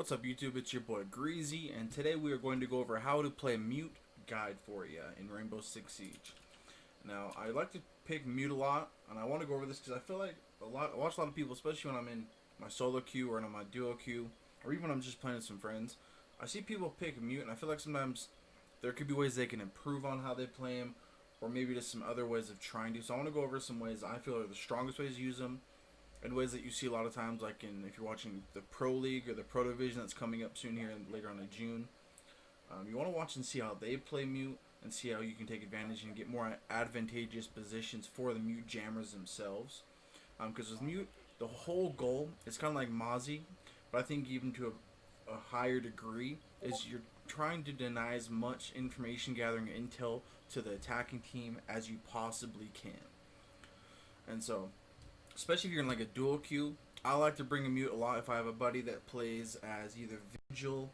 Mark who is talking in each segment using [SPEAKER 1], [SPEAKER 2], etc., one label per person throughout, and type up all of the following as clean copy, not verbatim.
[SPEAKER 1] What's up YouTube, it's your boy Greezy, and today we are going to go over how to play Mute guide for you in Rainbow Six Siege. Now, I like to pick Mute a lot, and I want to go over this because I feel like I watch a lot of people, especially when I'm in my solo queue or in my duo queue, or even when I'm just playing with some friends. I see people pick Mute, and I feel like sometimes there could be ways they can improve on how they play him, or maybe just some other ways of trying to. So I want to go over some ways I feel are the strongest ways to use them, in ways that you see a lot of times, like if you're watching the Pro League or the Pro Division that's coming up soon here later on in June. You want to watch and see how they play Mute and see how you can take advantage and get more advantageous positions for the Mute jammers themselves. Because with Mute, the whole goal is kind of like Mozzie, but I think even to a higher degree, is you're trying to deny as much information gathering intel to the attacking team as you possibly can. And so, especially if you're in like a dual queue, I like to bring a Mute a lot if I have a buddy that plays as either Vigil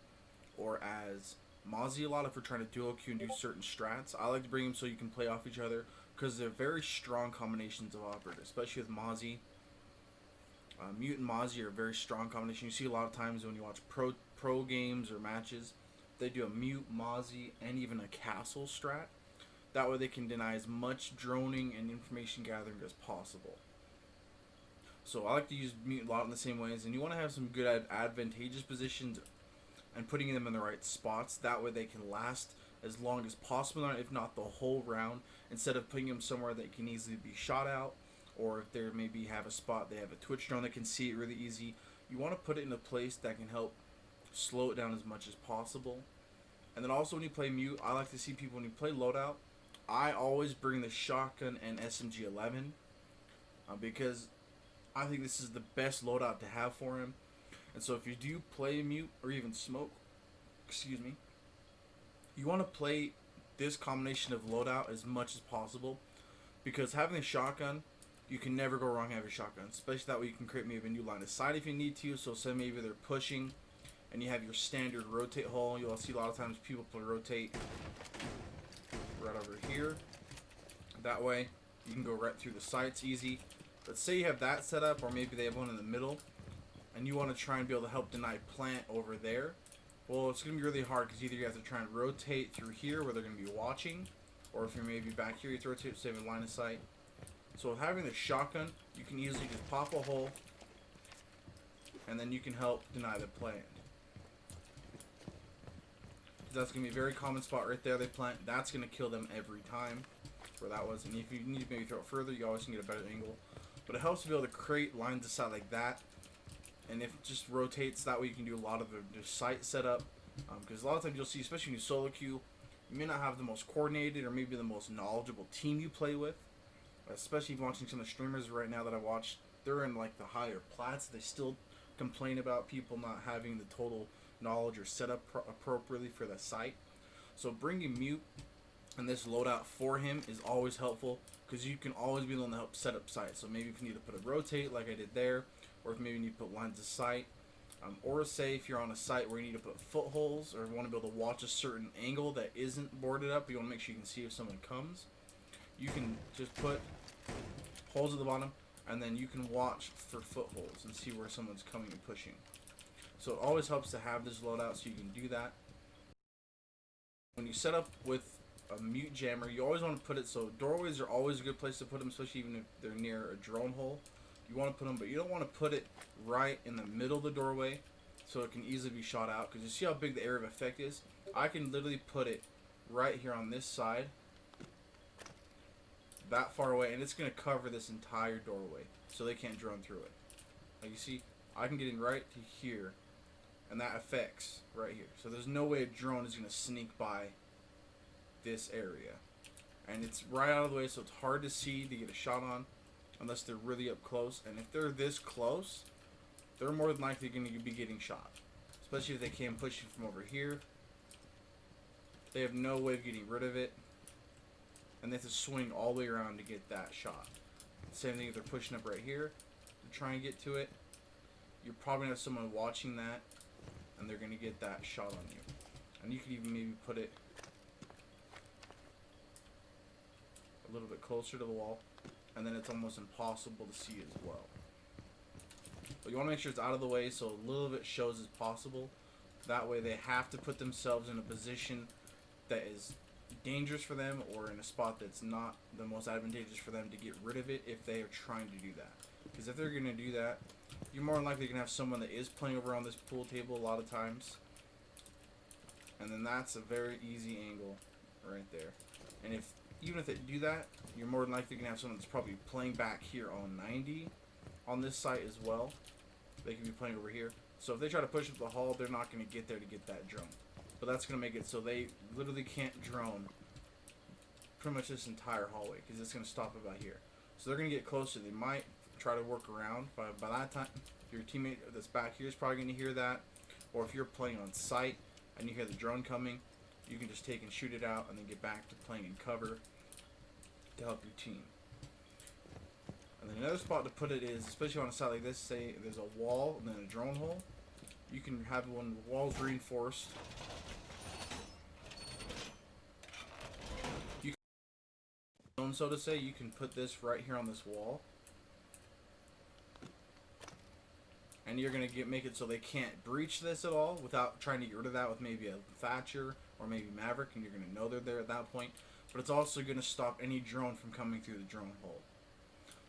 [SPEAKER 1] or as Mozzie a lot. If we're trying to dual queue and do certain strats, I like to bring them so you can play off each other, because they're very strong combinations of operators, especially with Mozzie. Mute and Mozzie are a very strong combination. You see a lot of times when you watch pro games or matches, they do a Mute, Mozzie, and even a Castle strat. That way they can deny as much droning and information gathering as possible. So I like to use Mute a lot in the same ways, and you want to have some good advantageous positions and putting them in the right spots. That way they can last as long as possible, if not the whole round, instead of putting them somewhere that can easily be shot out, or if they maybe have a spot, they have a Twitch drone that can see it really easy. You want to put it in a place that can help slow it down as much as possible. And then also when you play Mute, I like to see people when you play loadout, I always bring the shotgun and SMG-11 because I think this is the best loadout to have for him. And so if you do play Mute or even smoke, you want to play this combination of loadout as much as possible, because having a shotgun, you can never go wrong having a shotgun, especially that way you can create maybe a new line of sight if you need to. So say maybe they're pushing and you have your standard rotate hole. You'll see a lot of times people play rotate right over here. That way you can go right through the sights easy. Let's say you have that set up, or maybe they have one in the middle, and you want to try and be able to help deny plant over there. Well, it's going to be really hard, because either you have to try and rotate through here where they're going to be watching, or if you're maybe back here, you have to rotate to save a line of sight. So with having the shotgun, you can easily just pop a hole, and then you can help deny the plant. That's going to be a very common spot right there. They plant. That's going to kill them every time, where that was. And if you need to maybe throw it further, you always can get a better angle. But it helps to be able to create lines of sight like that. And if it just rotates, that way you can do a lot of the sight setup. Because a lot of times you'll see, especially when you solo queue, you may not have the most coordinated or maybe the most knowledgeable team you play with. Especially if you're watching some of the streamers right now that I watch, they're in like the higher plats. They still complain about people not having the total knowledge or setup appropriately for the site. So bringing Mute and this loadout for him is always helpful, because you can always be the one to help set up sight. So maybe if you need to put a rotate like I did there, or if maybe you need to put lines of sight, or say if you're on a site where you need to put footholes, or want to be able to watch a certain angle that isn't boarded up, you want to make sure you can see if someone comes. You can just put holes at the bottom, and then you can watch for footholes and see where someone's coming and pushing. So it always helps to have this loadout so you can do that. When you set up with a Mute jammer, you always want to put it so doorways are always a good place to put them, especially even if they're near a drone hole. You want to put them, but you don't want to put it right in the middle of the doorway so it can easily be shot out, because you see how big the area of effect is. I can literally put it right here on this side, that far away, and it's going to cover this entire doorway so they can't drone through it. Like you see, I can get in right to here, and that affects right here. So there's no way a drone is going to sneak by this area. And it's right out of the way, so it's hard to see to get a shot on unless they're really up close. And if they're this close, they're more than likely going to be getting shot. Especially if they came pushing from over here. They have no way of getting rid of it, and they have to swing all the way around to get that shot. Same thing if they're pushing up right here to try and get to it. You're probably going to have someone watching that, and they're going to get that shot on you. And you could even maybe put it a little bit closer to the wall, and then it's almost impossible to see as well. But you want to make sure it's out of the way so a little bit shows as possible. That way they have to put themselves in a position that is dangerous for them, or in a spot that's not the most advantageous for them to get rid of it if they are trying to do that. Because if they're going to do that, you're more than likely going to have someone that is playing over on this pool table a lot of times. And then that's a very easy angle right there. And even if they do that, you're more than likely going to have someone that's probably playing back here on 90 on this site as well. They can be playing over here. So if they try to push up the hall, they're not going to get there to get that drone. But that's going to make it so they literally can't drone pretty much this entire hallway, because it's going to stop about here. So they're going to get closer. They might try to work around, but by that time, your teammate that's back here is probably going to hear that. Or if you're playing on site and you hear the drone coming, you can just take and shoot it out and then get back to playing in cover to help your team. And then another spot to put it is, especially on a site like this, say there's a wall and then a drone hole, you can have one walls reinforced. You can, so to say, you can put this right here on this wall. And you're going to make it so they can't breach this at all without trying to get rid of that with maybe a Thatcher or maybe Maverick, and you're going to know they're there at that point. But it's also going to stop any drone from coming through the drone hole.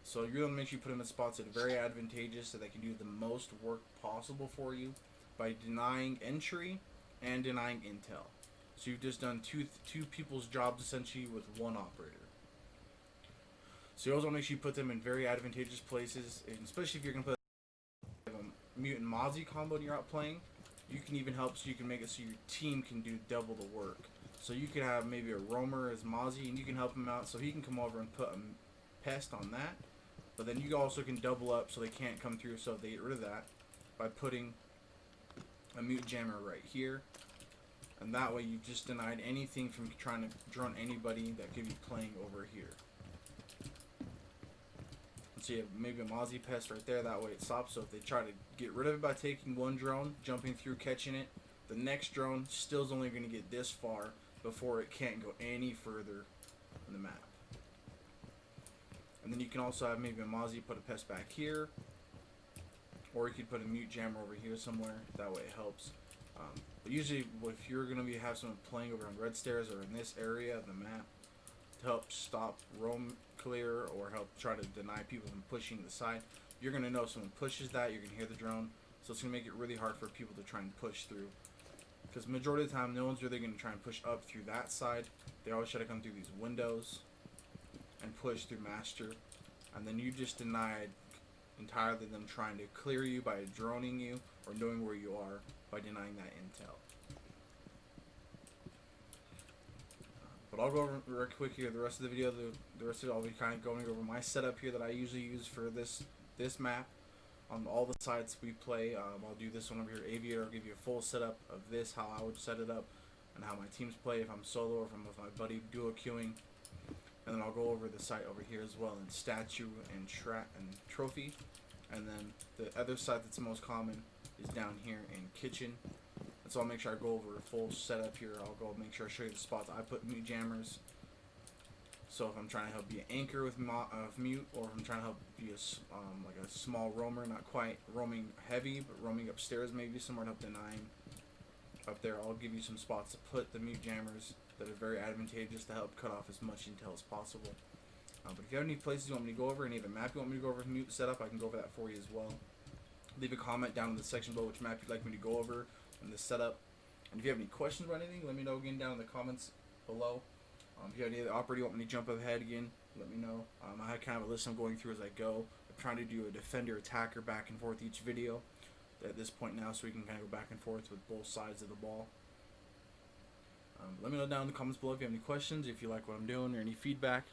[SPEAKER 1] So you're going to make sure you put them in spots that are very advantageous so they can do the most work possible for you by denying entry and denying intel. So you've just done two people's jobs essentially with one operator. So you always want to make sure you put them in very advantageous places, and especially if you're going to put Mute and Mozzie combo and you're out playing, you can even help so you can make it so your team can do double the work. So you could have maybe a roamer as Mozzie, and you can help him out so he can come over and put a pest on that. But then you also can double up so they can't come through, so they get rid of that by putting a mute jammer right here. And that way you've just denied anything from trying to drone anybody that could be playing over here. So you have maybe a Mozzie pest right there, that way it stops. So if they try to get rid of it by taking one drone, jumping through, catching it, the next drone still is only going to get this far before it can't go any further in the map. And then you can also have maybe a Mozzie put a pest back here, or you could put a mute jammer over here somewhere, that way it helps. But usually if you're going to have someone playing over on red stairs or in this area of the map to help stop roam clear or help try to deny people from pushing the side, you're going to know if someone pushes that, you're going to hear the drone, so it's going to make it really hard for people to try and push through, because majority of the time no one's really going to try and push up through that side. They always try to come through these windows and push through master, and then you just denied entirely them trying to clear you by droning you or knowing where you are by denying that intel. But I'll go over real quick here the rest of the video. The rest of it I'll be kind of going over my setup here that I usually use for this map on all the sites we play. I'll do this one over here, Aviator. I'll give you a full setup of this, how I would set it up, and how my teams play if I'm solo or if I'm with my buddy duo queuing. And then I'll go over the site over here as well in statue and trophy. And then the other site that's the most common is down here in kitchen. And so I'll make sure I go over a full setup here. I'll go make sure I show you the spots I put mute jammers. So if I'm trying to help be an anchor with mute, or if I'm trying to help be like a small roamer, not quite roaming heavy, but roaming upstairs maybe somewhere to help denying up there, I'll give you some spots to put the mute jammers that are very advantageous to help cut off as much intel as possible. But if you have any places you want me to go over, any other map you want me to go over mute setup, I can go over that for you as well. Leave a comment down in the section below which map you'd like me to go over in the setup. And if you have any questions about anything, let me know again down in the comments below. If you have any other operator you want me to jump ahead again, let me know. I have kind of a list I'm going through as I go. I'm trying to do a defender attacker back and forth each video at this point now, so we can kind of go back and forth with both sides of the ball. Let me know down in the comments below if you have any questions, if you like what I'm doing, or any feedback.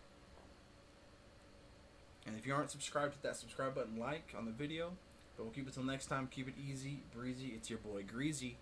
[SPEAKER 1] And if you aren't subscribed, hit that subscribe button, like on the video. But we'll keep it till next time. Keep it easy, breezy. It's your boy Greezy.